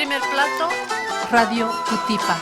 Primer plato, Radio Cutipa.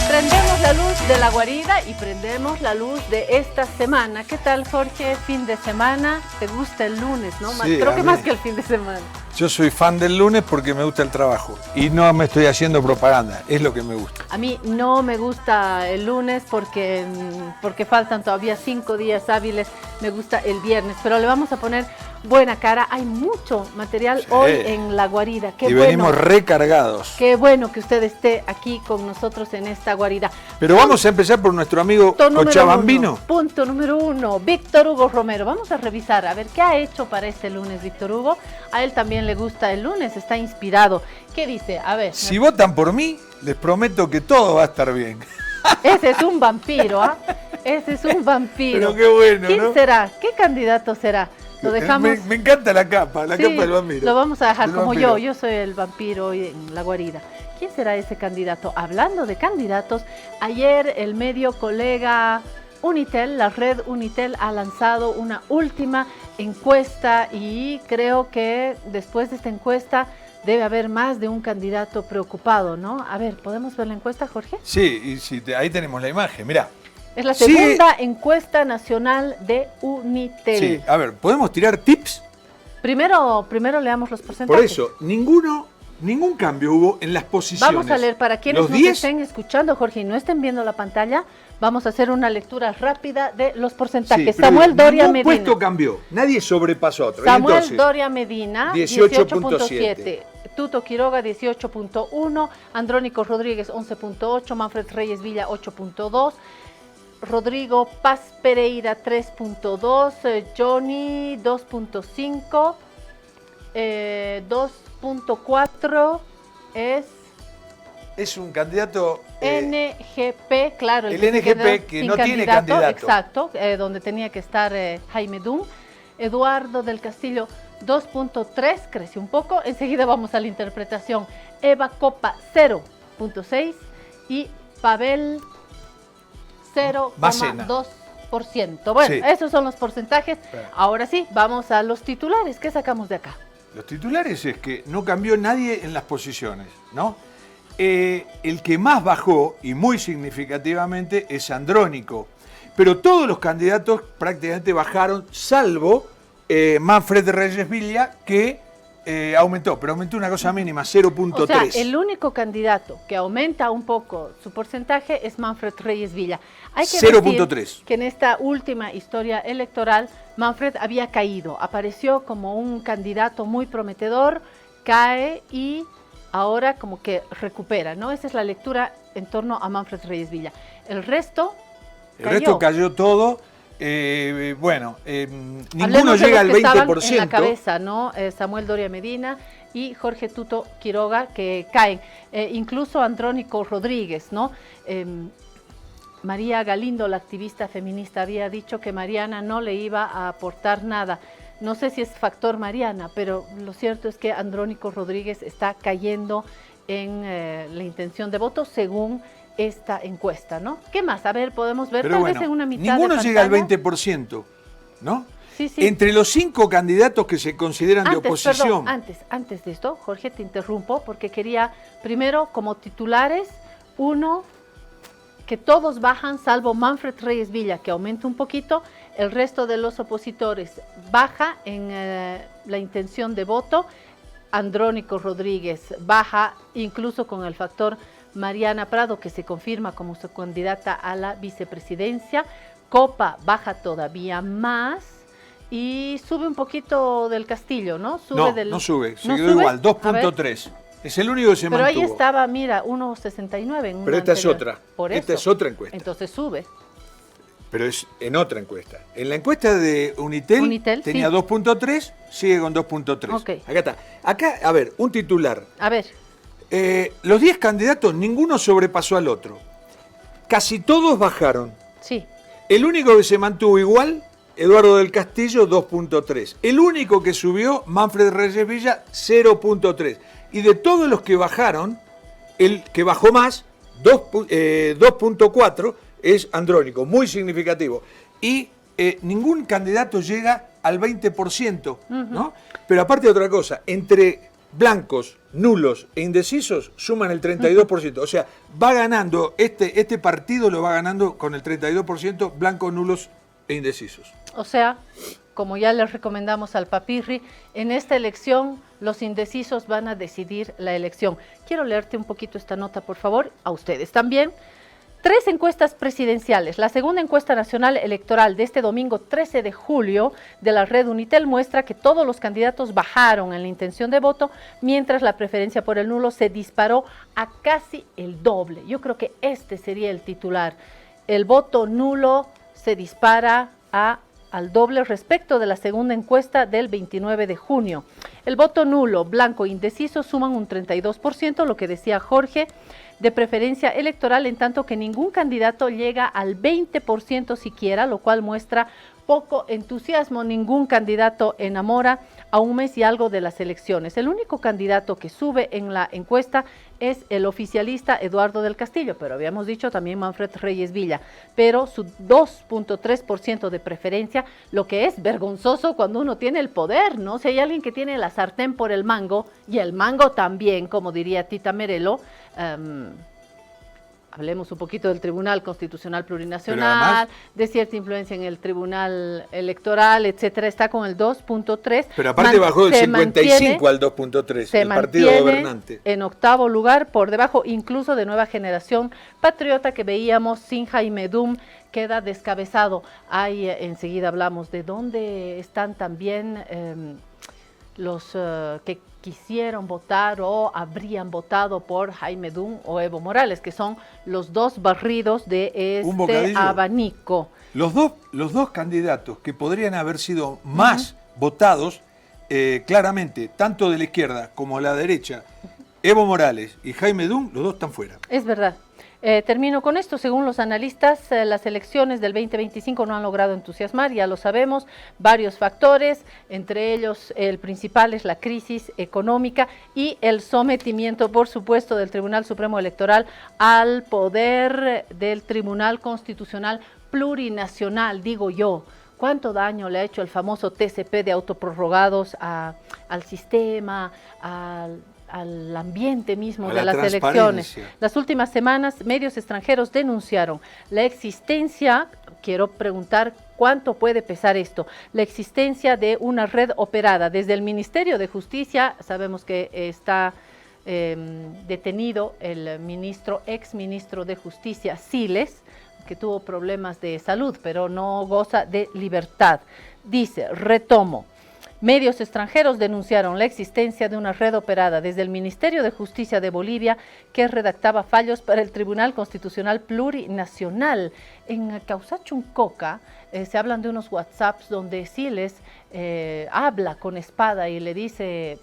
Prendemos la luz de la guarida y prendemos la luz de esta semana. ¿Qué tal, Jorge? Fin de semana. ¿Te gusta el lunes, no? Sí, creo que más que el fin de semana. Yo soy fan del lunes porque me gusta el trabajo y no me estoy haciendo propaganda, es lo que me gusta. A mí no me gusta el lunes porque faltan todavía 5 días hábiles. Me gusta el viernes, pero le vamos a poner buena cara. Hay mucho material hoy en la guarida. Qué y bueno, venimos recargados. Qué bueno que usted esté aquí con nosotros en esta guarida. Pero vamos a empezar por nuestro amigo Cochabambino. Punto número 1, Víctor Hugo Romero. Vamos a revisar, a ver qué ha hecho para este lunes Víctor Hugo. A él también le gusta el lunes, está inspirado. ¿Qué dice? A ver. Si votan por mí, les prometo que todo va a estar bien. Ese es un vampiro, ¿ah? Ese es un vampiro. Pero qué bueno, ¿Quién ¿no? será? ¿Qué candidato será? Lo dejamos. Me encanta la capa del vampiro. Lo vamos a dejar El como vampiro. yo soy el vampiro hoy en la guarida. ¿Quién será ese candidato? Hablando de candidatos, ayer el medio colega Unitel, la red Unitel, ha lanzado una última encuesta y creo que después de esta encuesta debe haber más de un candidato preocupado, ¿no? A ver, ¿podemos ver la encuesta, Jorge? Sí, ahí tenemos la imagen, mirá. Es la segunda encuesta nacional de Unitel. Sí, a ver, ¿podemos tirar tips? Primero leamos los porcentajes. Por eso, ningún cambio hubo en las posiciones. Vamos a leer, para quienes nos estén escuchando, Jorge, y no estén viendo la pantalla, vamos a hacer una lectura rápida de los porcentajes. Sí, Samuel Doria Medina. Ningún puesto cambió, nadie sobrepasó a otro. Samuel Entonces, Doria Medina, 18.7. Tuto Quiroga, 18.1. Andrónico Rodríguez, 11.8. Manfred Reyes Villa, 8.2. Rodrigo Paz Pereira, 3.2. Johnny, 2.5. 2.4 es un candidato... NGP, claro. El NGP que no tiene candidato. Exacto, donde tenía que estar Jaime Dum. Eduardo del Castillo, 2.3, creció un poco. Enseguida vamos a la interpretación. Eva Copa, 0.6 y Pavel, 0,2%. Bueno, sí. Esos son los porcentajes. Ahora sí, vamos a los titulares. ¿Qué sacamos de acá? Los titulares es que no cambió nadie en las posiciones, ¿no? El que más bajó, y muy significativamente, es Andrónico. Pero todos los candidatos prácticamente bajaron, salvo Manfred Reyes Villa, que aumentó, pero aumentó una cosa mínima, 0.3. O sea, el único candidato que aumenta un poco su porcentaje es Manfred Reyes Villa. Hay que 0.3. que en esta última historia electoral, Manfred había caído, apareció como un candidato muy prometedor, cae y ahora como que recupera, ¿no? Esa es la lectura en torno a Manfred Reyes Villa. El resto cayó todo. Ninguno Hablemos llega al 20%. En la cabeza, ¿no? Samuel Doria Medina y Jorge Tuto Quiroga, que caen. Incluso Andrónico Rodríguez, ¿no? María Galindo, la activista feminista, había dicho que Mariana no le iba a aportar nada. No sé si es factor Mariana, pero lo cierto es que Andrónico Rodríguez está cayendo en la intención de voto según esta encuesta, ¿no? ¿Qué más? A ver, podemos ver Pero tal bueno, vez en una mitad ninguno de llega al pantalla. 20%, ¿no? Sí, sí. Entre los 5 candidatos que se consideran de oposición. Perdón, antes de esto, Jorge, te interrumpo porque quería primero como titulares, uno, que todos bajan salvo Manfred Reyes Villa, que aumenta un poquito, el resto de los opositores baja en la intención de voto, Andrónico Rodríguez baja incluso con el factor Mariana Prado, que se confirma como su candidata a la vicepresidencia, Copa baja todavía más, y sube un poquito del Castillo, ¿no? No sube, se ¿No quedó sube? igual, 2.3. Es el único que se Pero mantuvo. ahí estaba, mira, 1.69 en una Pero esta es anterior. otra. Por Esta eso. es otra encuesta. Entonces sube. Pero es en otra encuesta. En la encuesta de Unitel tenía sí. 2.3, sigue con 2.3. Ok. Acá está. Acá, a ver, un titular. A ver, Los 10 candidatos, ninguno sobrepasó al otro. Casi todos bajaron. sí. El único que se mantuvo igual, Eduardo del Castillo, 2.3. El único que subió, Manfred Reyes Villa, 0.3. Y de todos los que bajaron, el que bajó más, 2.4, es Andrónico, muy significativo. Y ningún candidato llega al 20%, ¿no? Pero aparte de otra cosa, entre blancos, nulos e indecisos suman el 32%. O sea, va ganando, este partido lo va ganando con el 32%, blancos, nulos e indecisos. O sea, como ya les recomendamos al Papirri, en esta elección los indecisos van a decidir la elección. Quiero leerte un poquito esta nota, por favor, a ustedes también. 3 encuestas presidenciales. La segunda encuesta nacional electoral de este domingo 13 de julio de la red Unitel muestra que todos los candidatos bajaron en la intención de voto, mientras la preferencia por el nulo se disparó a casi el doble. Yo creo que este sería el titular. El voto nulo se dispara al doble respecto de la segunda encuesta del 29 de junio. El voto nulo, blanco e indeciso suman un 32%, lo que decía Jorge, de preferencia electoral, en tanto que ningún candidato llega al 20% siquiera, lo cual muestra poco entusiasmo. Ningún candidato enamora a un mes y algo de las elecciones. El único candidato que sube en la encuesta es el oficialista Eduardo del Castillo, pero habíamos dicho también Manfred Reyes Villa, pero su 2.3% de preferencia, lo que es vergonzoso cuando uno tiene el poder, ¿no? Si hay alguien que tiene la sartén por el mango, y el mango también, como diría Tita Merelo, hablemos un poquito del Tribunal Constitucional Plurinacional, además, de cierta influencia en el Tribunal Electoral, etcétera, está con el 2.3. Pero aparte bajó del 55 al 2.3, el partido gobernante. En octavo lugar, por debajo incluso de Nueva Generación Patriota, que veíamos sin Jaime Dum, queda descabezado. Ahí enseguida hablamos de dónde están también los que quisieron votar o habrían votado por Jaime Dum o Evo Morales, que son los dos barridos de este abanico. Los dos candidatos que podrían haber sido más votados, claramente, tanto de la izquierda como de la derecha, Evo Morales y Jaime Dum, los dos están fuera. Es verdad. Termino con esto. Según los analistas, las elecciones del 2025 no han logrado entusiasmar, ya lo sabemos, varios factores, entre ellos el principal es la crisis económica y el sometimiento, por supuesto, del Tribunal Supremo Electoral al poder del Tribunal Constitucional Plurinacional, digo yo. ¿Cuánto daño le ha hecho el famoso TCP de autoprorrogados al sistema, al ambiente mismo de las elecciones? Las últimas semanas, medios extranjeros denunciaron la existencia, quiero preguntar cuánto puede pesar esto, la existencia de una red operada desde el Ministerio de Justicia. Sabemos que está detenido el ex ministro de Justicia, Siles, que tuvo problemas de salud, pero no goza de libertad. Dice, retomo, medios extranjeros denunciaron la existencia de una red operada desde el Ministerio de Justicia de Bolivia que redactaba fallos para el Tribunal Constitucional Plurinacional. En Causachuncoca se hablan de unos WhatsApps donde Siles habla con Espada y le dice,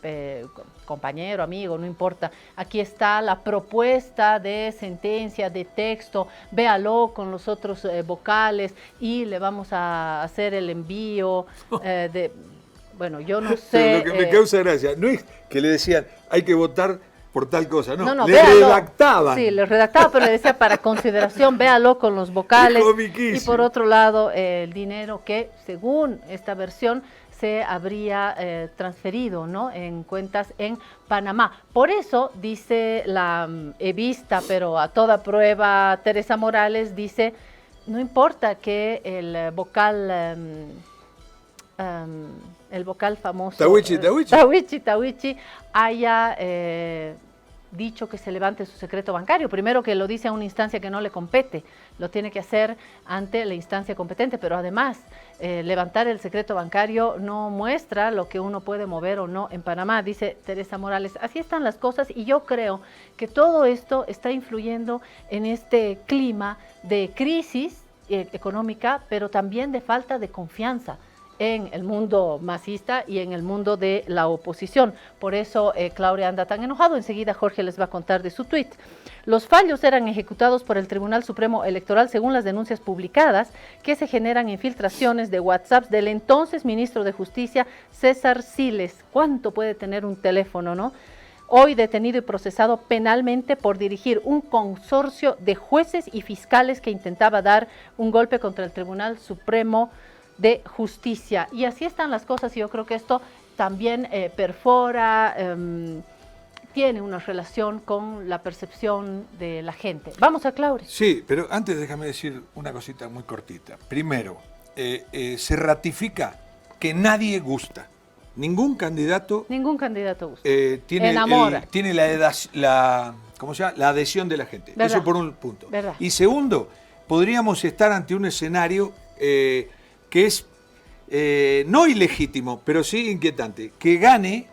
compañero, amigo, no importa, aquí está la propuesta de sentencia, de texto, véalo con los otros vocales y le vamos a hacer el envío de... Bueno, yo no sé... Pero lo que me causa gracia no es que le decían hay que votar por tal cosa, no, No, le véalo. redactaban. Sí, le redactaba, pero le decía para consideración, véalo con los vocales. Y por otro lado, el dinero que, según esta versión, se habría transferido, ¿no?, en cuentas en Panamá. Por eso, dice la evista, pero a toda prueba, Teresa Morales, dice, no importa que el vocal famoso Tawichi haya dicho que se levante su secreto bancario. Primero, que lo dice a una instancia que no le compete, lo tiene que hacer ante la instancia competente, pero además levantar el secreto bancario no muestra lo que uno puede mover o no en Panamá, dice Teresa Morales. Así están las cosas y yo creo que todo esto está influyendo en este clima de crisis económica, pero también de falta de confianza en el mundo masista y en el mundo de la oposición. Por eso Claudia anda tan enojado. Enseguida Jorge les va a contar de su tuit. Los fallos eran ejecutados por el Tribunal Supremo Electoral según las denuncias publicadas que se generan infiltraciones de WhatsApp del entonces ministro de Justicia, César Siles. ¿Cuánto puede tener un teléfono, no? Hoy detenido y procesado penalmente por dirigir un consorcio de jueces y fiscales que intentaba dar un golpe contra el Tribunal Supremo de Justicia. Y así están las cosas, y yo creo que esto también perfora, tiene una relación con la percepción de la gente. Vamos a Claudia. Sí, pero antes déjame decir una cosita muy cortita. Primero, se ratifica que nadie gusta. Ningún candidato gusta. Tiene ¿cómo se llama?, la adhesión de la gente. ¿Verdad? Eso por un punto. ¿Verdad? Y segundo, podríamos estar ante un escenario que es no ilegítimo, pero sí inquietante, que gane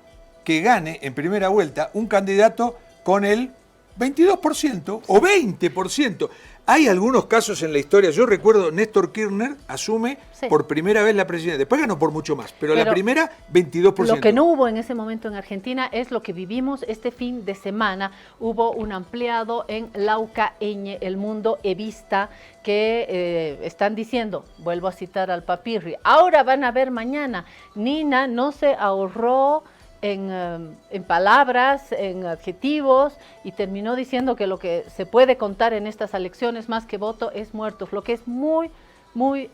en primera vuelta un candidato con el 22% o 20%. Hay algunos casos en la historia, yo recuerdo Néstor Kirchner asume por primera vez la presidencia, después ganó por mucho más, pero la primera 22%. Lo que no hubo en ese momento en Argentina es lo que vivimos este fin de semana. Hubo un ampliado en Laucaeñe, el mundo evista, que están diciendo, vuelvo a citar al Papirri, ahora van a ver mañana, Nina no se ahorró en palabras, en adjetivos, y terminó diciendo que lo que se puede contar en estas elecciones más que voto es muertos, lo que es muy, muy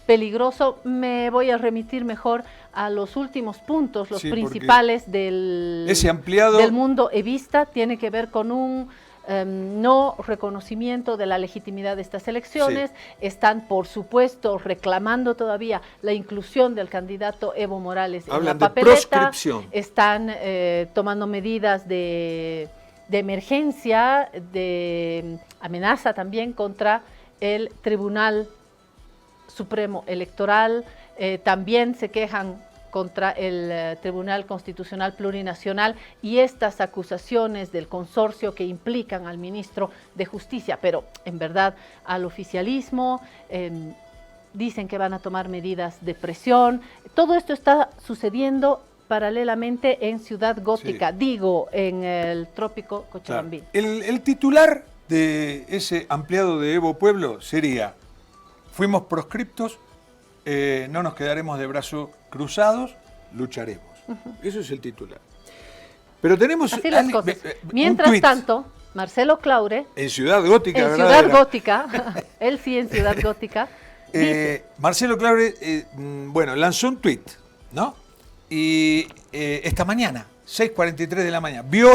peligroso. Me voy a remitir mejor a los últimos puntos, los principales del mundo evista. Tiene que ver con un no reconocimiento de la legitimidad de estas elecciones. Están, por supuesto, reclamando todavía la inclusión del candidato Evo Morales en la papeleta. Están tomando medidas de emergencia, de amenaza también contra el Tribunal Supremo Electoral. También se quejan contra el Tribunal Constitucional Plurinacional y estas acusaciones del consorcio que implican al ministro de Justicia, pero en verdad al oficialismo, dicen que van a tomar medidas de presión. Todo esto está sucediendo paralelamente en Ciudad Gótica, en el trópico Cochabambí. Claro. El titular de ese ampliado de Evo Pueblo sería: fuimos proscriptos, no nos quedaremos de brazos cruzados, lucharemos. Eso es el titular. Pero tenemos... Así las cosas. Mientras tanto, Marcelo Claure... En Ciudad Gótica. En Ciudad Gótica, él sí en Ciudad Gótica. Marcelo Claure, lanzó un tuit, ¿no? Y esta mañana, 6:43 de la mañana, vio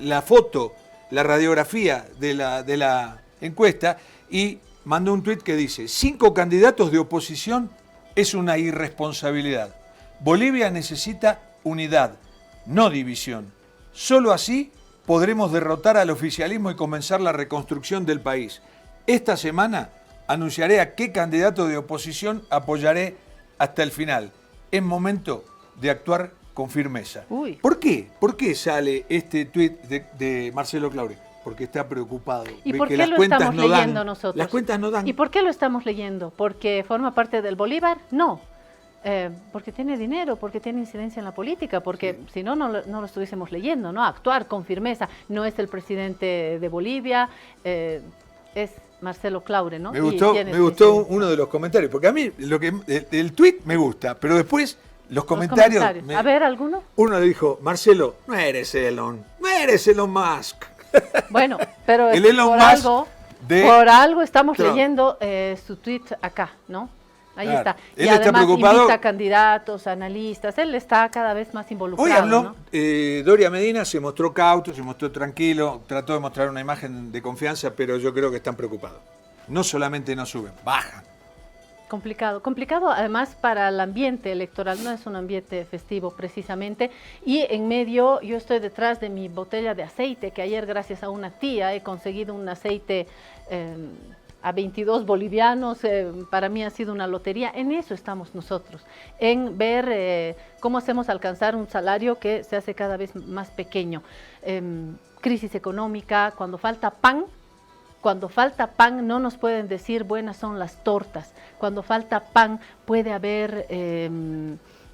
la foto, la radiografía de la encuesta y mandó un tuit que dice: 5 candidatos de oposición es una irresponsabilidad. Bolivia necesita unidad, no división. Solo así podremos derrotar al oficialismo y comenzar la reconstrucción del país. Esta semana anunciaré a qué candidato de oposición apoyaré hasta el final. Es momento de actuar con firmeza. ¿Por qué? ¿Por qué sale este tuit de Marcelo Claure? Porque está preocupado. ¿Y por qué lo estamos leyendo nosotros? Las cuentas no dan. ¿Y por qué lo estamos leyendo? ¿Porque forma parte del Bolívar? No. Porque tiene dinero, porque tiene incidencia en la política, porque si no, no lo estuviésemos leyendo, ¿no? Actuar con firmeza. No es el presidente de Bolivia, es Marcelo Claure, ¿no? Me gustó uno de los comentarios, porque a mí el tuit me gusta, pero después los comentarios. A ver, ¿alguno? Uno le dijo, Marcelo, no eres Elon Musk. Bueno, pero el Elon Musk por algo estamos leyendo su tweet acá, ¿no? Ahí está. Él y está además preocupado. invita a candidatos, analistas, él está cada vez más involucrado. Hoy habló, ¿no? Doria Medina se mostró cauto, se mostró tranquilo, trató de mostrar una imagen de confianza, pero yo creo que están preocupados. No solamente no suben, bajan. Complicado además para el ambiente electoral, no es un ambiente festivo precisamente, y en medio yo estoy detrás de mi botella de aceite, que ayer gracias a una tía he conseguido un aceite a 22 bolivianos, para mí ha sido una lotería. En eso estamos nosotros, en ver cómo hacemos alcanzar un salario que se hace cada vez más pequeño. Crisis económica, cuando falta pan no nos pueden decir buenas son las tortas. Cuando falta pan puede haber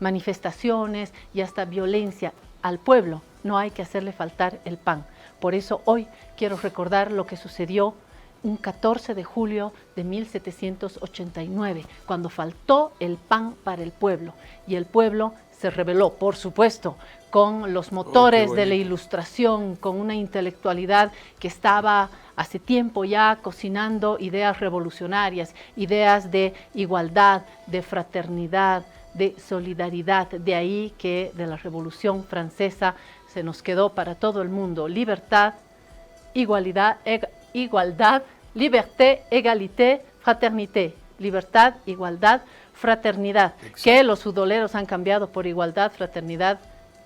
manifestaciones y hasta violencia al pueblo. No hay que hacerle faltar el pan. Por eso hoy quiero recordar lo que sucedió un 14 de julio de 1789, cuando faltó el pan para el pueblo. Y el pueblo se rebeló, por supuesto, con los motores de la Ilustración, con una intelectualidad que estaba hace tiempo ya cocinando ideas revolucionarias, ideas de igualdad, de fraternidad, de solidaridad. De ahí que de la Revolución Francesa se nos quedó para todo el mundo libertad, igualdad, liberté, égalité, fraternité. Libertad, igualdad, fraternidad. Exacto. Que los futboleros han cambiado por igualdad, fraternidad,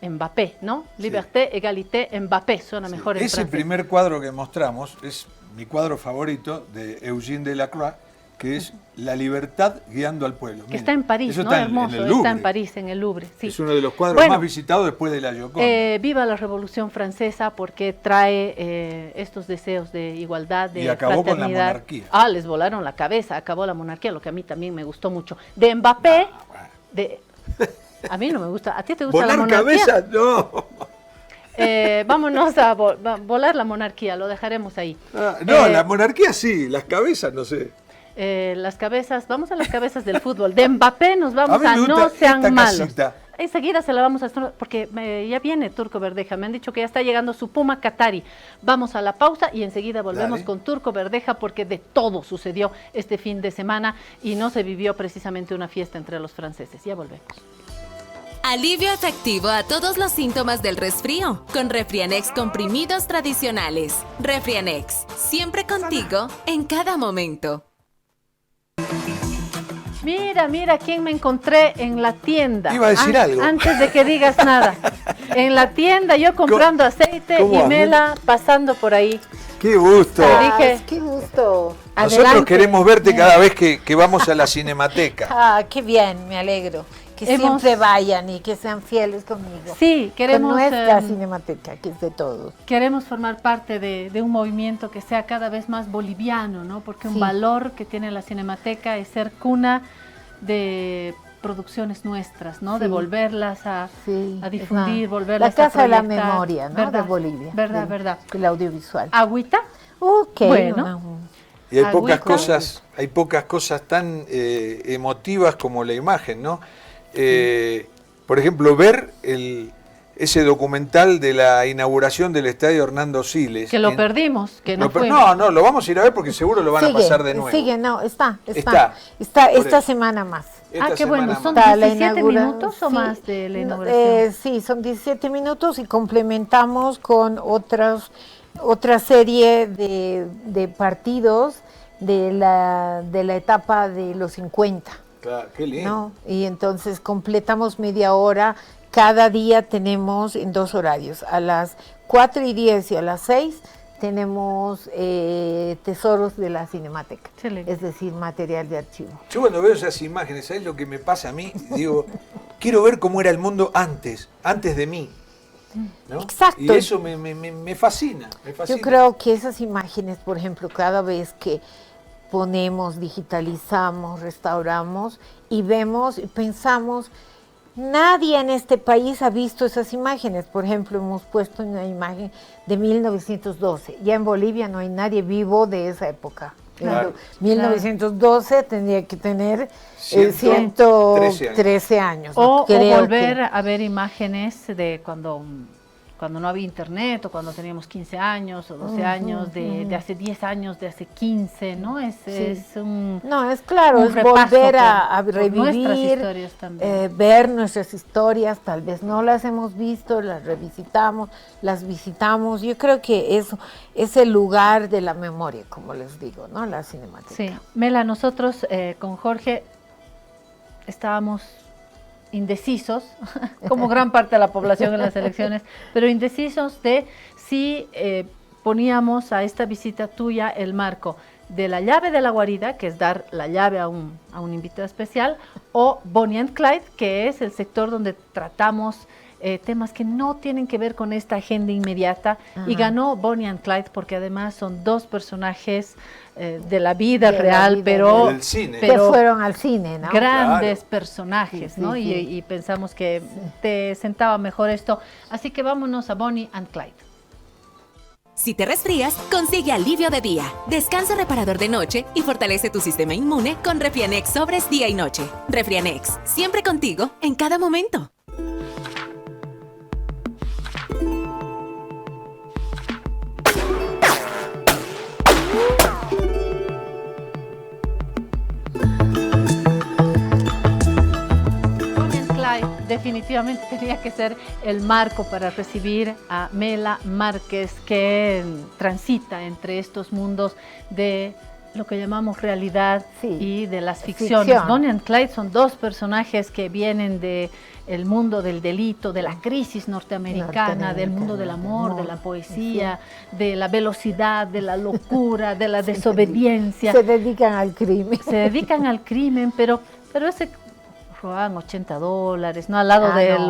Mbappé, ¿no? Liberté, égalité, Mbappé, suena mejor en francés. Ese primer cuadro que mostramos es mi cuadro favorito de Eugène Delacroix, que es La libertad guiando al pueblo. Que está en París, ¿no? Está hermoso, está en París, en el Louvre. Sí. Es uno de los cuadros más visitados después de la Gioconda. Viva la Revolución Francesa, porque trae estos deseos de igualdad, de y acabó fraternidad. Con la monarquía. Les volaron la cabeza, acabó la monarquía, lo que a mí también me gustó mucho. De Mbappé, a mí no me gusta. ¿A ti te gusta la monarquía? ¿Volar cabeza? No. Vámonos a volar la monarquía, lo dejaremos ahí. La monarquía sí, las cabezas no sé. Las cabezas, vamos a las cabezas del fútbol. De Mbappé nos vamos a no sean malos. Casita. Enseguida se la vamos a hacer, porque ya viene Turco Verdeja, me han dicho que ya está llegando su Puma Qatari. Vamos a la pausa y enseguida volvemos con Turco Verdeja, porque de todo sucedió este fin de semana y no se vivió precisamente una fiesta entre los franceses. Ya volvemos. Alivio efectivo a todos los síntomas del resfrío con Refrianex comprimidos tradicionales. Refrianex, siempre contigo en cada momento. Mira quién me encontré en la tienda. Iba a decir algo. Antes de que digas nada. En la tienda, yo comprando aceite y Mela pasando por ahí. ¡Qué gusto! Dije, ¡qué gusto! Nosotros adelante. Queremos verte cada vez que vamos a la Cinemateca. ¡Qué bien! Me alegro. Que siempre vayan y que sean fieles conmigo. Sí, queremos... Con nuestra Cinemateca, que es de todos. Queremos formar parte de un movimiento que sea cada vez más boliviano, ¿no? Porque un valor que tiene la Cinemateca es ser cuna de producciones nuestras, ¿no? De volverlas a difundir, volverlas a proyectar. La Casa de la Memoria, ¿no? ¿Verdad? De Bolivia. Verdad. El audiovisual. ¿Agüita? Ok. Bueno. Y hay pocas cosas tan emotivas como la imagen, ¿no? Por ejemplo, ver ese documental de la inauguración del estadio Hernando Siles. Que lo perdimos, que no fuimos. No, lo vamos a ir a ver porque seguro lo van a pasar de nuevo. Está esta semana más. Qué bueno, ¿son 17 minutos o más de la inauguración? Sí, son 17 minutos y complementamos con otra serie de partidos de la etapa de los 50. Claro, qué lindo. ¿No? Y entonces completamos media hora. Cada día tenemos en 2 horarios. A las 4:10 y a las 6 tenemos tesoros de la Cinemateca. Excelente. Es decir, material de archivo. Yo cuando veo esas imágenes, ¿sabes lo que me pasa a mí? Digo, quiero ver cómo era el mundo antes de mí. ¿no? Exacto. Y eso me fascina, me fascina. Yo creo que esas imágenes, por ejemplo, cada vez que ponemos, digitalizamos, restauramos y vemos y pensamos, nadie en este país ha visto esas imágenes. Por ejemplo, hemos puesto una imagen de 1912. Ya en Bolivia no hay nadie vivo de esa época. Claro. 1912 tendría que tener 113 años. O creo volver que- a ver imágenes de cuando no había internet, o cuando teníamos 15 años o 12 años, de hace 10 años, de hace 15, ¿no? Es un... No, es claro, un es repaso volver a por revivir, nuestras historias también. ver nuestras historias, tal vez no las hemos visto, las revisitamos, las visitamos. Yo creo que eso es el lugar de la memoria, como les digo, ¿no? La cinemática. Sí, Mela, nosotros con Jorge estábamos indecisos, como gran parte de la población en las elecciones, pero indecisos de si poníamos a esta visita tuya el marco de la llave de la guarida, que es dar la llave a un invitado especial, o Bonnie and Clyde, que es el sector donde tratamos temas que no tienen que ver con esta agenda inmediata. Y ganó Bonnie and Clyde porque además son dos personajes de la vida De la real, vida pero, del cine. Que pero fueron al cine, ¿no? grandes Claro. personajes, Sí, ¿no? sí, sí. Y pensamos que te sentaba mejor esto. Así que vámonos a Bonnie and Clyde. Si te resfrías, consigue alivio de día, descanso reparador de noche y fortalece tu sistema inmune con Refrianex sobres día y noche. Refrianex, siempre contigo en cada momento. Bonnie and Clyde definitivamente tenía que ser el marco para recibir a Mela Márquez, que transita entre estos mundos de lo que llamamos realidad Sí. y de las ficciones. Ficción. Bonnie and Clyde son dos personajes que vienen de el mundo del delito, de la crisis norteamericana, del mundo del amor, de la poesía, de la velocidad, de la locura, de la desobediencia. Se dedican al crimen. Se dedican al crimen, pero ese roban $80, ¿no? Al lado de no.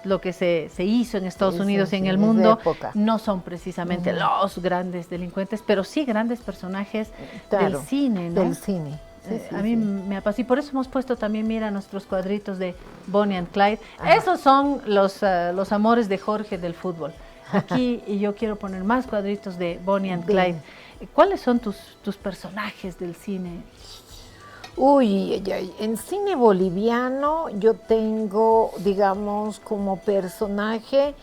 lo que se hizo en Estados Sí, Unidos sí, y en sí, el es de mundo, época. no son precisamente los grandes delincuentes, pero sí grandes personajes Claro, del cine, ¿no? Del cine. Sí, sí, A mí sí. me apasiona, y por eso hemos puesto también, mira, nuestros cuadritos de Bonnie and Clyde. Esos son los amores de Jorge del fútbol. Aquí y yo quiero poner más cuadritos de Bonnie and Bien. Clyde. ¿Cuáles son tus personajes del cine? Uy, ay, ay. En cine boliviano yo tengo, digamos, como personaje,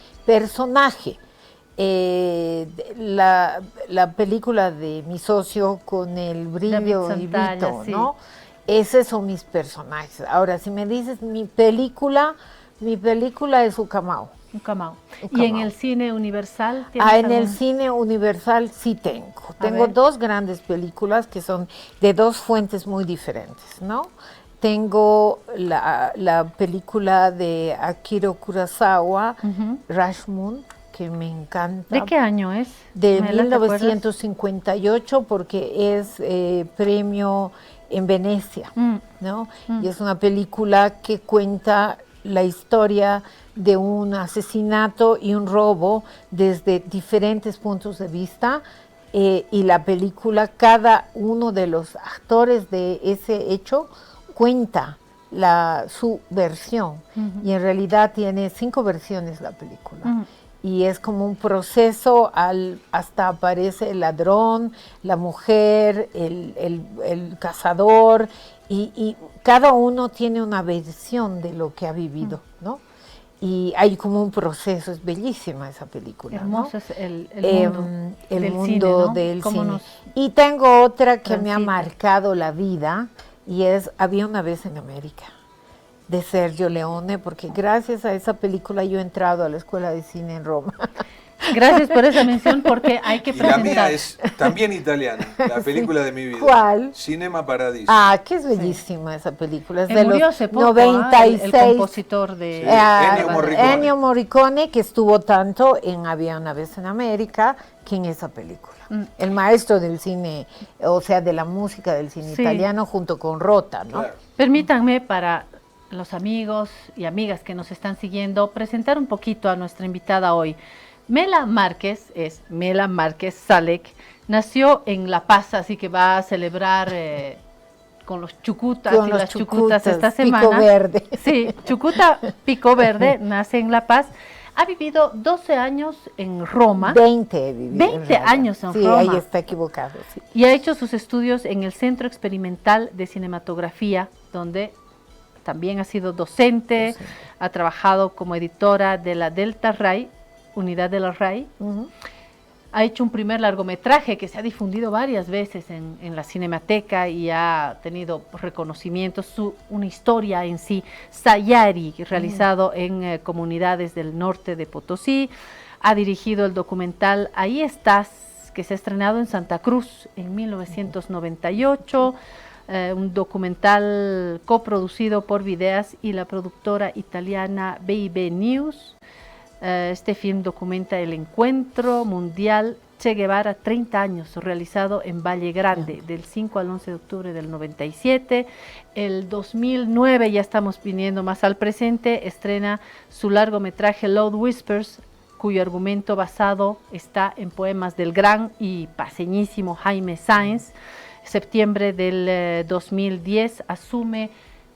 la película de mi socio con el brillo David y Santalla, Vito, sí. ¿no? Esos son mis personajes. Ahora, si me dices mi película es Ucamao. Un camao. Un ¿Y en camao. el cine universal? ¿tienes En el algún? cine universal sí tengo. A Tengo ver. dos grandes películas que son de dos fuentes muy diferentes, ¿no? Tengo la película de Akira Kurosawa, Ujú. Rashomon, que me encanta. ¿De qué año es? De Mela, ¿te acuerdas? 1958, porque es premio en Venecia, ¿no? Y es una película que cuenta la historia de un asesinato y un robo desde diferentes puntos de vista, y la película, cada uno de los actores de ese hecho cuenta su versión, y en realidad tiene 5 versiones la película. Y es como un proceso hasta aparece el ladrón, la mujer, el cazador, y cada uno tiene una versión de lo que ha vivido, ¿no? Y hay como un proceso, es bellísima esa película, Hermoso ¿no? es el mundo El del mundo cine, ¿no? del Cómo cine. nos Y tengo otra que me ha transita. marcado la vida, y es Había una vez en América, de Sergio Leone, porque gracias a esa película yo he entrado a la Escuela de Cine en Roma. Gracias por esa mención, porque hay que Y la mía presentar. es también italiana, la película de mi vida. ¿Cuál? Cinema Paradiso. Que es bellísima esa película, es de Murió los hace poco, 96. el compositor de... Sí. Ennio Morricone. Ennio Morricone, que estuvo tanto en Había una vez en América que en esa película. El maestro del cine, o sea, de la música del cine Sí. italiano, junto con Rota, ¿no? Claro. Permítanme, para los amigos y amigas que nos están siguiendo, presentar un poquito a nuestra invitada hoy. Mela Márquez es Mela Márquez Salek, nació en La Paz, así que va a celebrar con los chucutas Con y los las chucutas esta Pico semana. Verde. Sí, Chucuta Pico Verde, nace en La Paz. Ha vivido 12 años en Roma. 20 he vivido. 20 años en sí, Roma. Sí, ahí está equivocado. Sí. Y ha hecho sus estudios en el Centro Experimental de Cinematografía, donde también ha sido docente, ha trabajado como editora de la Delta RAI, unidad de la RAI. Ha hecho un primer largometraje que se ha difundido varias veces en la Cinemateca y ha tenido reconocimientos, una historia en sí, Sayari, realizado en comunidades del norte de Potosí. Ha dirigido el documental Ahí estás, que se ha estrenado en Santa Cruz en 1998, un documental coproducido por Videas y la productora italiana BIB News. Este film documenta el encuentro mundial Che Guevara 30 años, realizado en Valle Grande, del 5 al 11 de octubre del 97. El 2009, ya estamos viniendo más al presente, estrena su largometraje Loud Whispers, cuyo argumento basado está en poemas del gran y paseñísimo Jaime Sáenz. Septiembre del 2010 asume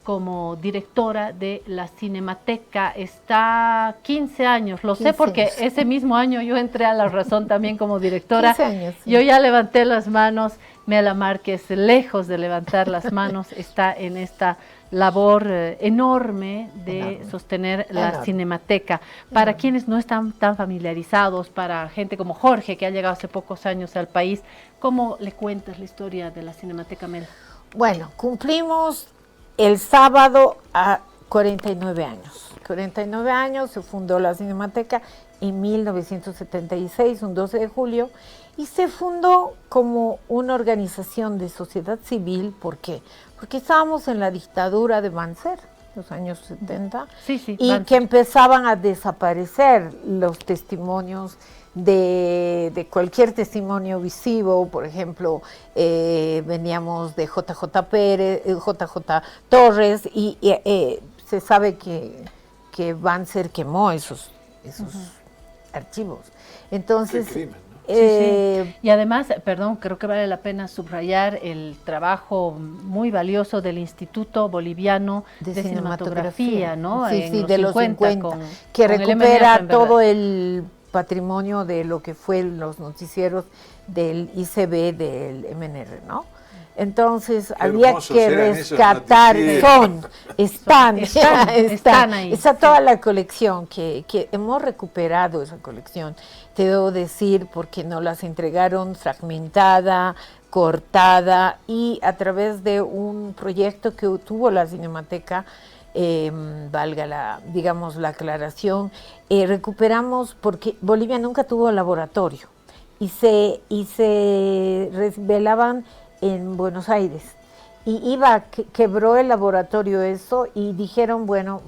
como directora de la Cinemateca, está 15 años, lo sé porque ese mismo año yo entré a La Razón también como directora. 15 años, sí. Yo ya levanté las manos, Mela Márquez, lejos de levantar las manos, está en esta labor enorme de sostener la Cinemateca. Para quienes no están tan familiarizados, para gente como Jorge, que ha llegado hace pocos años al país, ¿cómo le cuentas la historia de la Cinemateca, Mela? Bueno, cumplimos el sábado a 49 años. 49 años, se fundó la Cinemateca en 1976, un 12 de julio, y se fundó como una organización de sociedad civil. ¿Por qué? Porque estábamos en la dictadura de Banzer, los años 70, y Banzer, que empezaban a desaparecer los testimonios de cualquier testimonio visivo. Por ejemplo, veníamos de JJ Pérez, JJ Torres, y se sabe que Banzer quemó esos archivos. Entonces, crimen, ¿no? Y además, perdón, creo que vale la pena subrayar el trabajo muy valioso del Instituto Boliviano de Cinematografía, ¿no? Sí, de los 50, que recupera todo el patrimonio de lo que fue los noticieros del ICB, del MNR, ¿no? Entonces había que rescatar, están ahí. Está toda la colección que hemos recuperado esa colección, te debo decir, porque nos las entregaron fragmentada, cortada, y a través de un proyecto que tuvo la Cinemateca, valga la aclaración, recuperamos, porque Bolivia nunca tuvo laboratorio y se revelaban en Buenos Aires, y quebró el laboratorio eso, y dijeron, bueno,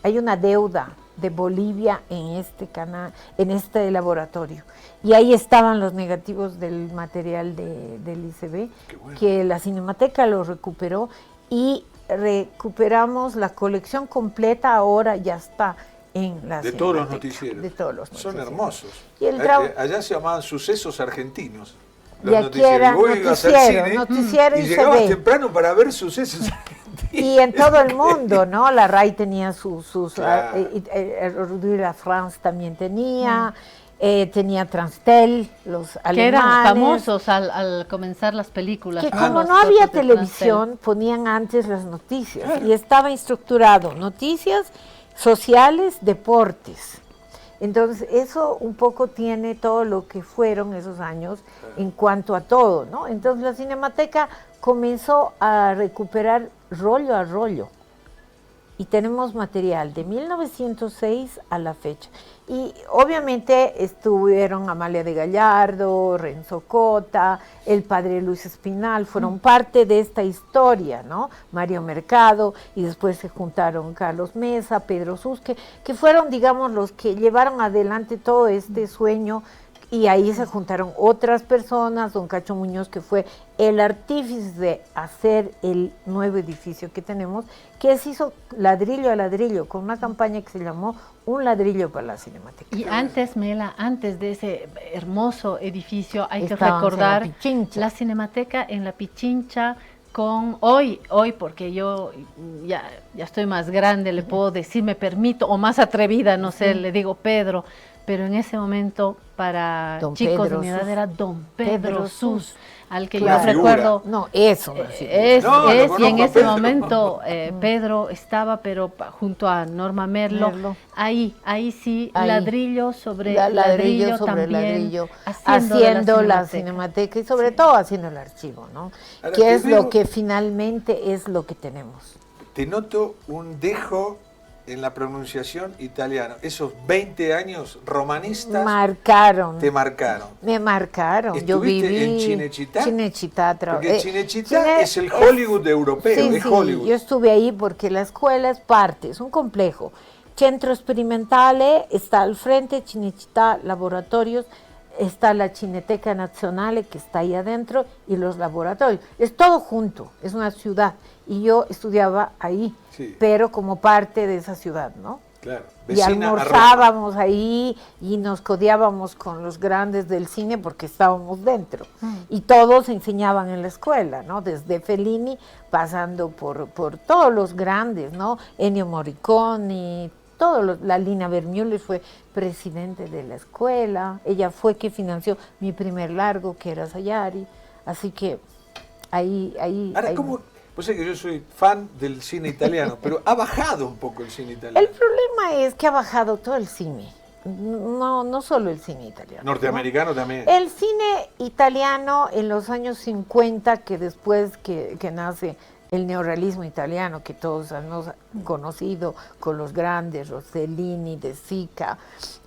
hay una deuda de Bolivia en este laboratorio, y ahí estaban los negativos del material del ICB, bueno, que la Cinemateca lo recuperó, y recuperamos la colección completa. Ahora ya está en la de todos los noticieros. De todos los noticieros. Son hermosos. Y allá se llamaban Sucesos Argentinos. Y aquí era noticiero y llegabas temprano para ver Sucesos Argentinos. Y en todo el mundo, ¿no? La RAI tenía sus claro. La France también tenía, tenía Transtel, los alemanes. Que eran famosos al comenzar las películas. Que como no había televisión, ponían antes las noticias, y estaba estructurado: noticias, sociales, deportes. Entonces, eso un poco tiene todo lo que fueron esos años en cuanto a todo, ¿no? Entonces, la Cinemateca comenzó a recuperar rollo a rollo. Y tenemos material de 1906 a la fecha. Y obviamente estuvieron Amalia de Gallardo, Renzo Cota, el padre Luis Espinal, fueron parte de esta historia, ¿no? Mario Mercado, y después se juntaron Carlos Mesa, Pedro Susque, que fueron, digamos, los que llevaron adelante todo este sueño. Y ahí se juntaron otras personas, don Cacho Muñoz, que fue el artífice de hacer el nuevo edificio que tenemos, que se hizo ladrillo a ladrillo, con una campaña que se llamó Un ladrillo para la Cinemateca. Y antes, Mela, antes de ese hermoso edificio, hay que recordar la Cinemateca en la Pichincha, con hoy, porque yo ya estoy más grande, le puedo decir, me permito, o más atrevida, no sé, le digo Pedro, pero en ese momento para Don chicos Pedro de mi edad Sus. era Don Pedro Sus, al que Una yo figura. recuerdo. No, eso no es Es, No, lo y en conozco a ese Pedro. momento Pedro estaba, pero junto a Norma Merlo, Merlo. ahí sí, Ahí. ladrillo sobre ladrillo sobre también, ladrillo, haciendo la cinemateca y sobre todo haciendo el archivo, ¿no? Ahora, Que te es veo- lo que finalmente es lo que tenemos. Te noto un dejo en la pronunciación italiana. Esos 20 años romanistas Marcaron. te marcaron. Me marcaron. Yo ¿Estuviste viví en Cinecittà? Cinecittà, Porque Cinecittà es el Hollywood europeo, Sí, es sí, Hollywood. yo estuve ahí porque la escuela es parte, es un complejo. Centro Sperimentale está al frente, Cinecittà Laboratorios, está la Cineteca Nazionale que está ahí adentro y los laboratorios. Es todo junto, es una ciudad. Y yo estudiaba ahí, Sí. pero como parte de esa ciudad, ¿no? Claro. Y Vecina a Roma. almorzábamos ahí y nos codeábamos con los grandes del cine porque estábamos dentro. Y todos enseñaban en la escuela, ¿no? Desde Fellini, pasando por todos los grandes, ¿no? Ennio Morricone, la Lina Vermeulen fue presidente de la escuela. Ella fue que financió mi primer largo, que era Sayari. Así que ahí... Ahora, ahí- ¿cómo? Pues sé que yo soy fan del cine italiano, pero ha bajado un poco el cine italiano. El problema es que ha bajado todo el cine. No solo el cine italiano. ¿no? Norteamericano también. El cine italiano en los años 50, que después que nace el neorrealismo italiano, que todos hemos conocido con los grandes, Rossellini, De Sica.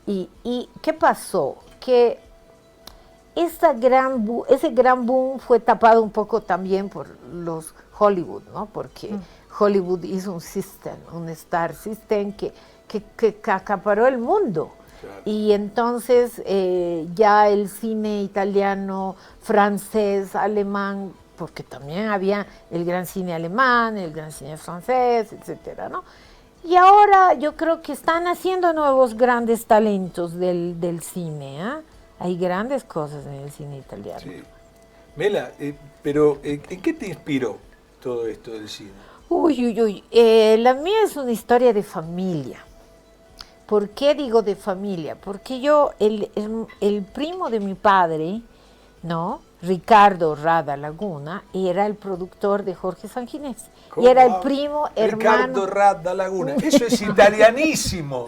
¿Y qué pasó? Que ese gran boom fue tapado un poco también por los Hollywood, ¿no? Porque Hollywood hizo un Star System que acaparó el mundo. Claro. Y entonces ya el cine italiano, francés, alemán, porque también había el gran cine alemán, el gran cine francés, etcétera, ¿no? Y ahora yo creo que están haciendo nuevos grandes talentos del cine, ¿ah? Hay grandes cosas en el cine italiano. Sí. Mela, pero ¿en qué te inspiró todo esto del cine? Uy. La mía es una historia de familia. ¿Por qué digo de familia? Porque yo, el primo de mi padre, ¿no? Ricardo Rada Laguna, era el productor de Jorge Sanginés. Y era el primo hermano. Ricardo Rada Laguna. Eso es italianísimo.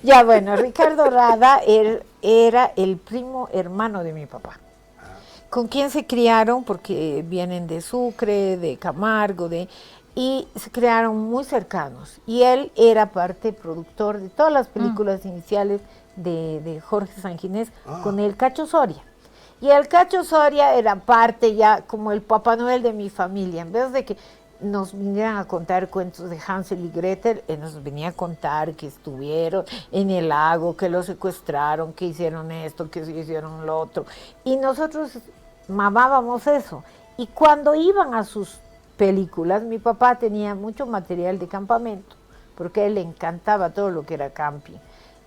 Ya bueno, Ricardo Rada era el primo hermano de mi papá. Con quien se criaron, porque vienen de Sucre, de Camargo, y se crearon muy cercanos. Y él era parte productor de todas las películas iniciales de Jorge Sanginés con el Cacho Soria. Y el Cacho Soria era parte ya como el Papá Noel de mi familia. En vez de que nos vinieran a contar cuentos de Hansel y Gretel, él nos venía a contar que estuvieron en el lago, que lo secuestraron, que hicieron esto, que hicieron lo otro. Y nosotros mamábamos eso. Y cuando iban a sus películas, mi papá tenía mucho material de campamento, porque a él le encantaba todo lo que era camping.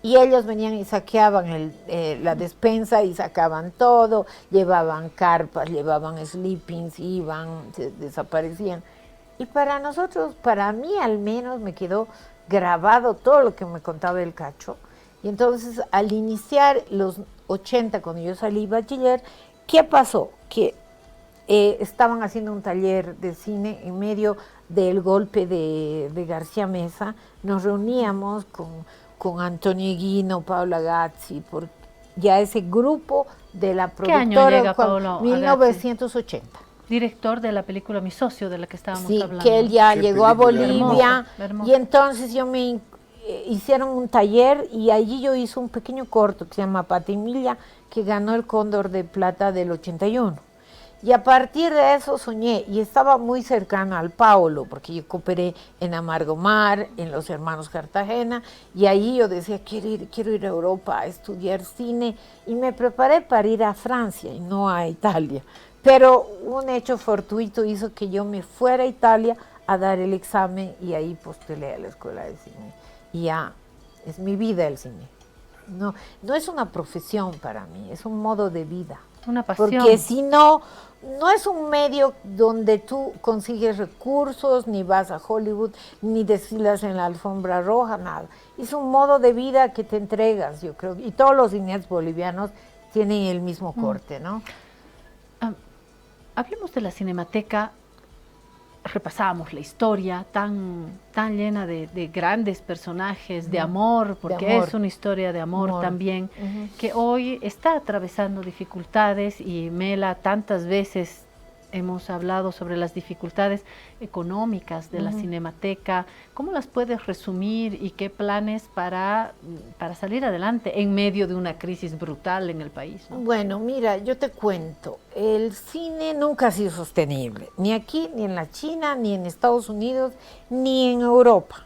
Y ellos venían y saqueaban la despensa y sacaban todo, llevaban carpas, llevaban sleepings, iban, desaparecían. Y para nosotros, para mí al menos, me quedó grabado todo lo que me contaba el Cacho. Y entonces, al iniciar los 80, cuando yo salí bachiller, ¿qué pasó? Que estaban haciendo un taller de cine en medio del golpe de García Mesa. Nos reuníamos con Antonio Guino, Paola Gazzi, por ya ese grupo de la productora. ¿Qué año llega Paolo 1980. Director de la película Mi Socio, de la que estábamos Sí, hablando. que él ya Qué llegó a película Bolivia hermosa, hermosa. y entonces hicieron un taller y allí yo hice un pequeño corto que se llama Patimilla, que ganó el Cóndor de Plata del 81. Y a partir de eso soñé y estaba muy cercana al Paolo, porque yo cooperé en Amargo Mar, en Los Hermanos Cartagena, y ahí yo decía, quiero ir a Europa a estudiar cine, y me preparé para ir a Francia y no a Italia. Pero un hecho fortuito hizo que yo me fuera a Italia a dar el examen y ahí postulé a la escuela de cine. Y ya, es mi vida el cine. No es una profesión para mí, es un modo de vida. Una pasión. Porque si no, no es un medio donde tú consigues recursos, ni vas a Hollywood, ni desfilas en la alfombra roja, nada. Es un modo de vida que te entregas, yo creo. Y todos los cineastas bolivianos tienen el mismo corte, ¿no? Hablemos de la Cinemateca. Repasábamos la historia tan llena de grandes personajes, de amor, porque amor. es una historia de amor también, que hoy está atravesando dificultades, y Mela, tantas veces hemos hablado sobre las dificultades económicas de la Cinemateca. ¿Cómo las puedes resumir y qué planes para salir adelante en medio de una crisis brutal en el país, ¿no? Bueno, mira, yo te cuento, el cine nunca ha sido sostenible, ni aquí, ni en la China, ni en Estados Unidos, ni en Europa.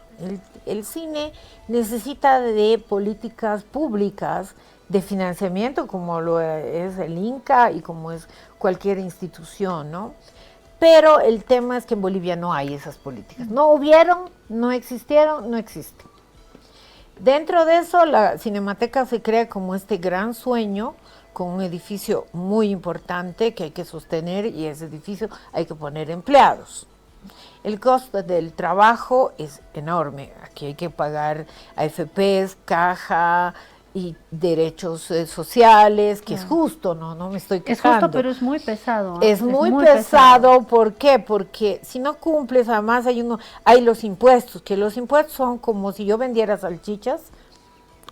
El cine necesita de políticas públicas de financiamiento, como lo es el Inca y como es cualquier institución, ¿no? Pero el tema es que en Bolivia no hay esas políticas. No hubieron, no existieron, no existen. Dentro de eso, la Cinemateca se crea como este gran sueño, con un edificio muy importante que hay que sostener, y ese edificio hay que poner empleados. El costo del trabajo es enorme. Aquí hay que pagar AFPs, caja y derechos sociales, que es justo, no me estoy quejando. Es justo, pero es muy pesado. Es muy pesado, ¿por qué? Porque si no cumples, además hay los impuestos, que los impuestos son como si yo vendiera salchichas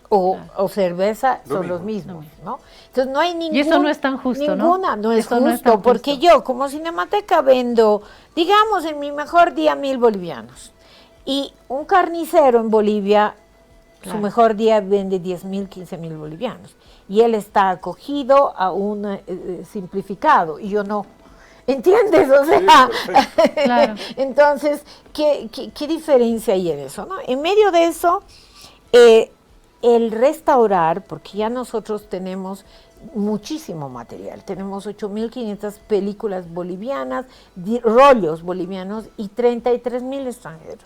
o cerveza, son los mismos, ¿no? Entonces no hay ningún... Y eso no es tan justo, ninguna, ¿no? es Eso justo, no es tan porque justo. yo como Cinemateca vendo, digamos, en mi mejor día 1,000 bolivianos. Y un carnicero en Bolivia, su mejor día vende 10,000, 15,000 bolivianos. Y él está acogido a un simplificado, y yo no. ¿Entiendes? O sea, Claro. Entonces, ¿qué diferencia hay en eso, no? En medio de eso, el restaurar, porque ya nosotros tenemos muchísimo material, tenemos 8,500 películas bolivianas, rollos bolivianos y 33,000 extranjeros.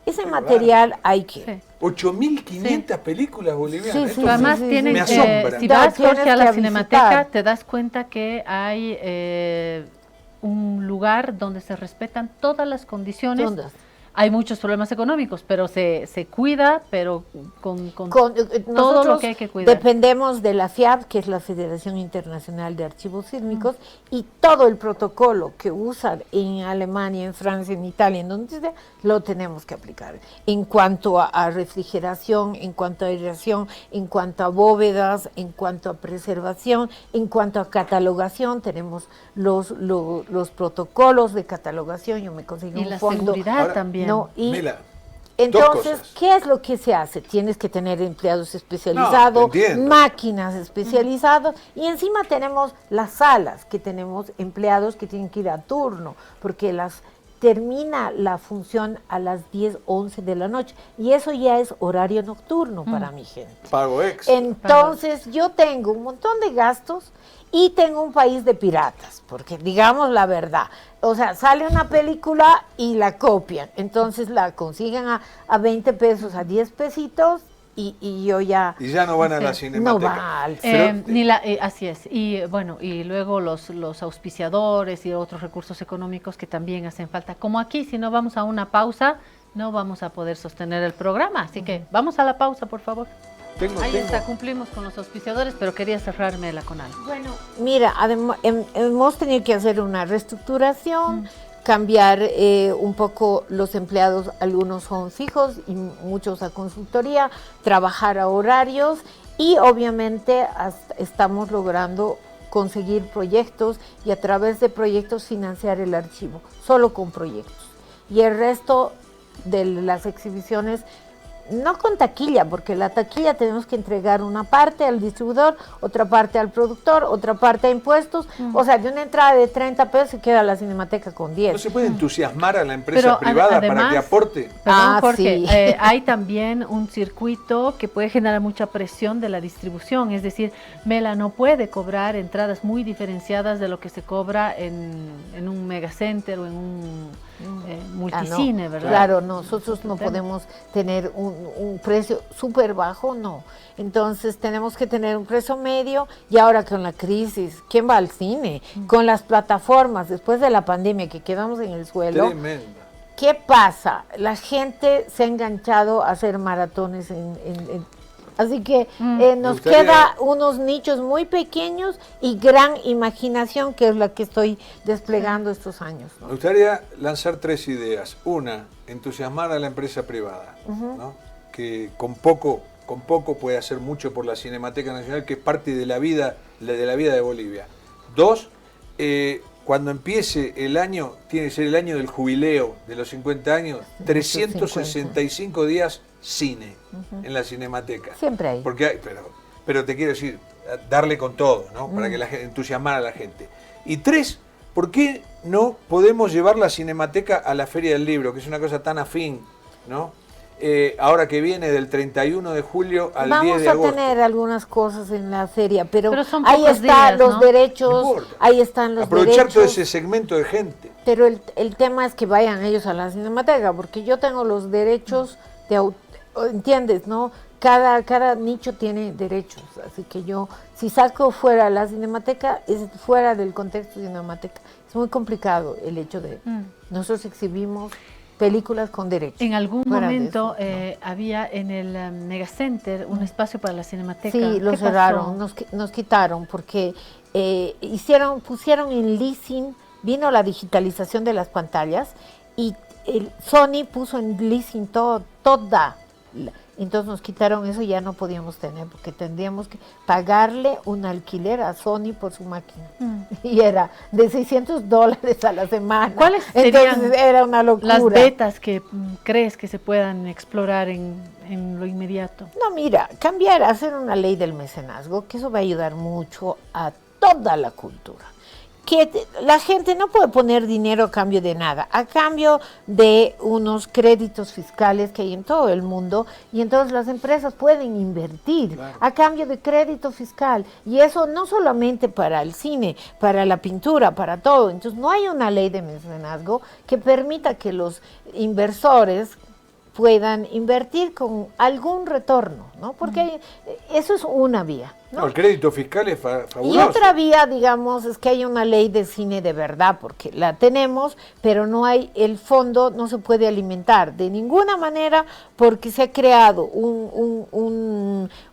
Ese material hay que... Sí. 8.500 películas bolivianas. Sí, Esto sí, Además, sí, tienen, me asombra. si No, vas, tienes Jorge, a que la Cinemateca, visitar. te das cuenta que hay un lugar donde se respetan todas las condiciones. ¿Dónde? Hay muchos problemas económicos, pero se cuida, pero con todo lo Nosotros que hay que cuidar. dependemos de la FIAB, que es la Federación Internacional de Archivos Fílmicos, y todo el protocolo que usan en Alemania, en Francia, en Italia, en donde sea, lo tenemos que aplicar. En cuanto a refrigeración, en cuanto a aireación, en cuanto a bóvedas, en cuanto a preservación, en cuanto a catalogación, tenemos los protocolos de catalogación. Yo me conseguí Y un la fondo. seguridad Ahora, también. No, y Mela, dos entonces, cosas. ¿qué es lo que se hace? Tienes que tener empleados especializados, entiendo. máquinas especializadas, y encima tenemos las salas, que tenemos empleados que tienen que ir a turno, porque termina la función a las 10, 11 de la noche, y eso ya es horario nocturno para mi gente. Pago extra. Entonces, yo tengo un montón de gastos y tengo un país de piratas, porque digamos la verdad, o sea, sale una película y la copian, entonces la consiguen a 20 pesos, a 10 pesitos, y yo ya... Y ya no van a la Sí. Cinemateca. No va al Pero, Así es. Y bueno, y luego los auspiciadores y otros recursos económicos que también hacen falta. Como aquí, si no vamos a una pausa, no vamos a poder sostener el programa. Así que vamos a la pausa, por favor. Ahí está, cumplimos con los auspiciadores, pero quería cerrarme con algo. Bueno, mira, además hemos tenido que hacer una reestructuración, cambiar un poco los empleados, algunos son fijos y muchos a consultoría, trabajar a horarios, y obviamente estamos logrando conseguir proyectos y a través de proyectos financiar el archivo, solo con proyectos. Y el resto de las exhibiciones, no con taquilla, porque la taquilla tenemos que entregar una parte al distribuidor, otra parte al productor, otra parte a impuestos. O sea, de una entrada de 30 pesos se queda la Cinemateca con 10. ¿no se puede entusiasmar a la empresa Pero privada además, para que aporte? Perdón, Jorge, sí. hay también un circuito que puede generar mucha presión de la distribución, es decir, Mela no puede cobrar entradas muy diferenciadas de lo que se cobra en un megacenter o en un multicine, ¿verdad? Claro, nosotros no podemos tener un precio súper bajo, no. Entonces tenemos que tener un precio medio y ahora con la crisis, ¿quién va al cine? Con las plataformas, después de la pandemia que quedamos en el suelo. Tremendo. ¿Qué pasa? La gente se ha enganchado a hacer maratones así que nos queda unos nichos muy pequeños y gran imaginación, que es la que estoy desplegando estos años, ¿no? Me gustaría lanzar 3 ideas. Una, entusiasmar a la empresa privada, ¿no? Que con poco puede hacer mucho por la Cinemateca Nacional, que es parte de la vida de Bolivia. 2, cuando empiece el año, tiene que ser el año del jubileo de los 50 años, 365 días cine en la Cinemateca. Siempre hay. Porque hay, pero te quiero decir, darle con todo, ¿no? Para que entusiasmar a la gente. Y 3, ¿por qué no podemos llevar la Cinemateca a la Feria del Libro, que es una cosa tan afín, ¿no? Ahora que viene del 31 de julio al 10 de agosto. Vamos a tener algunas cosas en la feria, pero ahí están los ¿no? derechos, No ahí están los aprovechar derechos. todo ese segmento de gente. Pero el tema es que vayan ellos a la Cinemateca, porque yo tengo los derechos de ¿entiendes, no? Cada nicho tiene derechos, así que yo, si saco fuera la Cinemateca, es fuera del contexto Cinemateca. Es muy complicado el hecho de nosotros exhibimos películas con derechos. En algún momento eso, había en el Megacenter un espacio para la Cinemateca. Sí, lo cerraron, nos quitaron porque pusieron en leasing, vino la digitalización de las pantallas y Sony puso en leasing toda. Entonces nos quitaron eso y ya no podíamos tener, porque tendríamos que pagarle un alquiler a Sony por su máquina. Y era de $600 a la semana. ¿Cuáles serían Entonces era una locura. las betas que crees que se puedan explorar en lo inmediato? No, mira, hacer una ley del mecenazgo, que eso va a ayudar mucho a toda la cultura. Que la gente no puede poner dinero a cambio de nada, a cambio de unos créditos fiscales que hay en todo el mundo, y entonces las empresas pueden invertir a cambio de crédito fiscal, y eso no solamente para el cine, para la pintura, para todo. Entonces no hay una ley de mecenazgo que permita que los inversores puedan invertir con algún retorno, ¿no? Porque eso es una vía, ¿no? No, el crédito fiscal es fabuloso. Y otra vía, digamos, es que hay una ley de cine de verdad, porque la tenemos, pero no hay, el fondo no se puede alimentar de ninguna manera porque se ha creado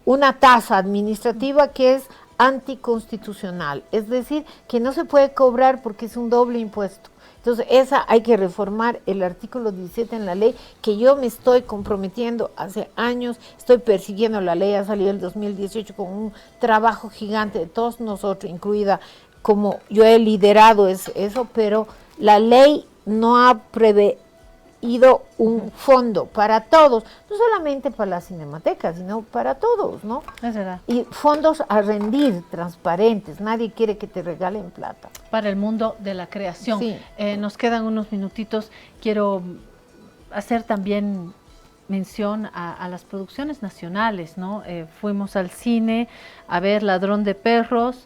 una tasa administrativa que es anticonstitucional, es decir, que no se puede cobrar porque es un doble impuesto. Entonces, hay que reformar el artículo 17 en la ley, que yo me estoy comprometiendo hace años, estoy persiguiendo la ley, ha salido el 2018 con un trabajo gigante de todos nosotros, incluida como yo he liderado eso, pero la ley no ha previsto un fondo para todos, no solamente para la Cinemateca, sino para todos, ¿no? Es verdad. Y fondos a rendir, transparentes, nadie quiere que te regalen plata. Para el mundo de la creación. Sí. Nos quedan unos minutitos, quiero hacer también mención a las producciones nacionales, ¿no? Fuimos al cine a ver Ladrón de Perros,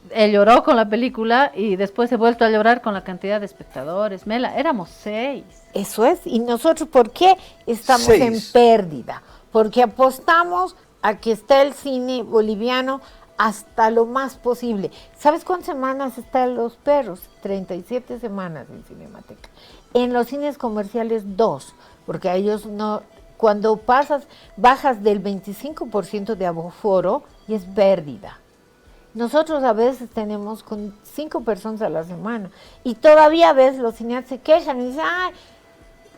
él lloró con la película y después he vuelto a llorar con la cantidad de espectadores. Mela, éramos 6. Eso es, y nosotros, ¿por qué estamos 6. en pérdida? Porque apostamos a que esté el cine boliviano hasta lo más posible. ¿Sabes cuántas semanas están Los Perros? 37 semanas en Cinemateca. En los cines comerciales 2, porque a ellos no, cuando bajas del 25% de aforo y es pérdida. Nosotros a veces tenemos con 5 personas a la semana y todavía a veces los cineastas se quejan y dicen, ay,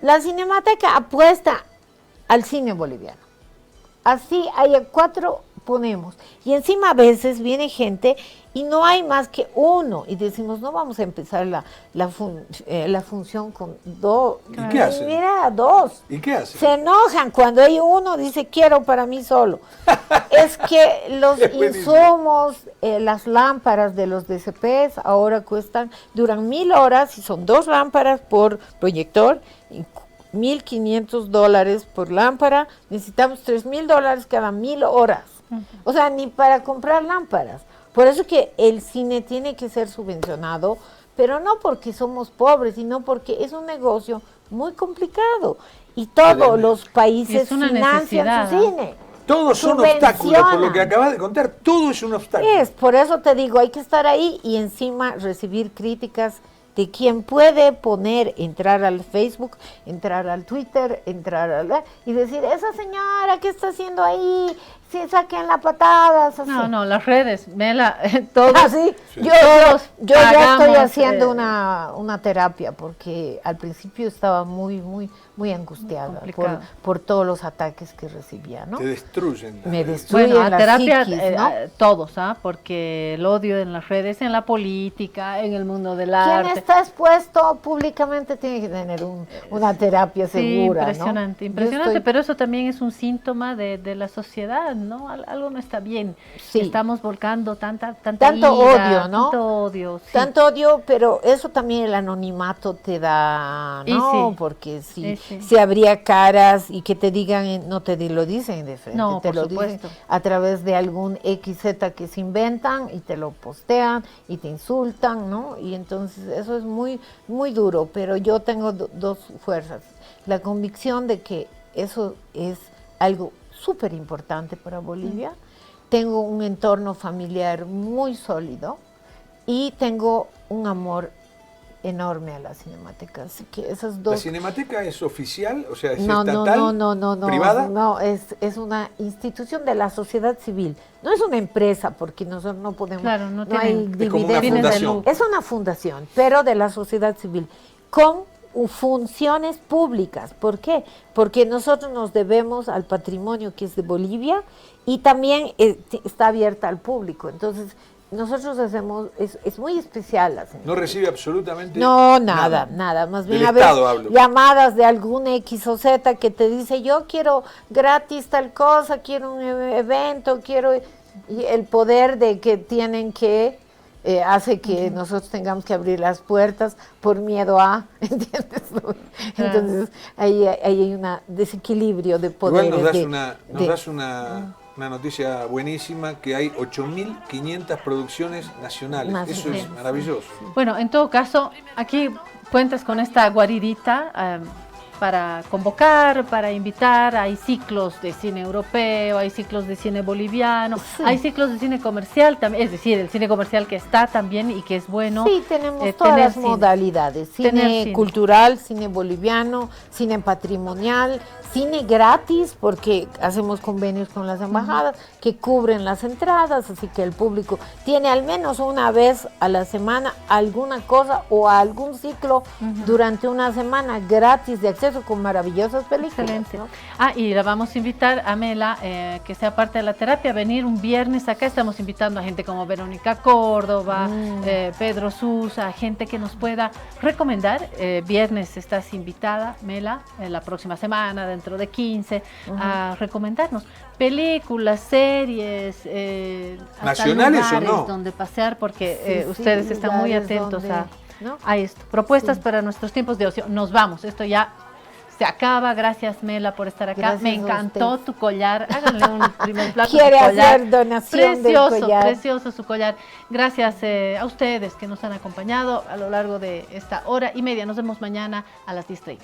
la Cinemateca apuesta al cine boliviano. Así hay 4 ponemos. Y encima a veces viene gente y no hay más que uno y decimos, no vamos a empezar la función con 2. ¿Y qué hacen? Mira, 2. ¿Y qué hacen? Se enojan cuando hay uno dice quiero para mí solo. Es que los insumos, las lámparas de los DCPs ahora duran 1000 horas y son 2 lámparas por proyector, $1,500 por lámpara, necesitamos $3,000 cada 1000 horas. O sea, ni para comprar lámparas. Por eso que el cine tiene que ser subvencionado pero no porque somos pobres, sino porque es un negocio muy complicado y todos los países Es una financian necesidad, su ¿no? cine. Todos son obstáculos, por lo que acabas de contar, todo es un obstáculo. Por eso te digo, hay que estar ahí y encima recibir críticas de quien puede entrar al Facebook, entrar al Twitter, y decir, esa señora, ¿qué está haciendo ahí? Sí, saquen la patada. Así. No, las redes, Mela, todos. Sí. Yo ya estoy haciendo una terapia porque al principio estaba muy angustiada por todos los ataques que recibía, ¿no? Te destruyen. Me destruyen Bueno, a la terapia psiquis, ¿no? todos, porque el odio en las redes, en la política, en el mundo del Quien arte. está expuesto públicamente tiene que tener una terapia segura, impresionante, ¿no? impresionante, pero eso también es un síntoma de la sociedad, ¿no? Algo no está bien. Sí. Estamos volcando tanto odio, ¿no? Tanto odio, sí. Tanto odio, pero eso también el anonimato te da, ¿no? Sí. Porque si habría caras y que te digan, no te lo dicen de frente, No, te por lo supuesto. dicen a través de algún XZ que se inventan y te lo postean y te insultan, ¿no? Y entonces eso es muy duro, pero yo tengo dos fuerzas. La convicción de que eso es algo súper importante para Bolivia. Tengo un entorno familiar muy sólido y tengo un amor enorme a la Cinemateca. Así que esas dos... ¿La Cinemateca es oficial? O sea, ¿es no, estatal? No. ¿Privada? No, es una institución de la sociedad civil. No es una empresa porque nosotros no podemos... Claro, no hay es como una dividendos. fundación. Es una fundación, pero de la sociedad civil, con funciones públicas. ¿Por qué? Porque nosotros nos debemos al patrimonio que es de Bolivia y también está abierta al público. Entonces, nosotros hacemos, es muy especial la Cinemateca. No recibe absolutamente nada. Más bien Del a veces Estado hablo. llamadas de algún X o Z que te dice, yo quiero gratis tal cosa, quiero un evento, y el poder de que tienen que hace que nosotros tengamos que abrir las puertas por miedo a, ¿entiendes? Entonces ahí hay un desequilibrio de poderes. Igual nos das una noticia buenísima, que hay 8.500 producciones nacionales. Eso es maravilloso. Bueno, en todo caso, aquí cuentas con esta guaridita para convocar, para invitar. Hay ciclos de cine europeo, hay ciclos de cine boliviano, hay ciclos de cine comercial también, es decir, el cine comercial que está también y que es bueno. Sí, tenemos todas las modalidades, cine cultural, cine boliviano, cine patrimonial, cine gratis, porque hacemos convenios con las embajadas que cubren las entradas, así que el público tiene al menos una vez a la semana alguna cosa o algún ciclo durante una semana gratis de acceso con maravillosas películas. Excelente. ¿No? Y la vamos a invitar a Mela, que sea parte de la terapia, a venir un viernes acá. Estamos invitando a gente como Verónica Córdoba, Pedro Sousa, gente que nos pueda recomendar. Viernes estás invitada, Mela, la próxima semana, dentro de 15, a recomendarnos películas, series, nacionales o no, donde pasear, porque ustedes están muy atentos a esto. Propuestas para nuestros tiempos de ocio. Nos vamos, esto ya se acaba. Gracias, Mela, por estar acá. Gracias. Me encantó tu collar. Háganle un primer plato. Quiere hacer donación del collar. Precioso su collar. Gracias a ustedes que nos han acompañado a lo largo de esta hora y media. Nos vemos mañana a las 10:30.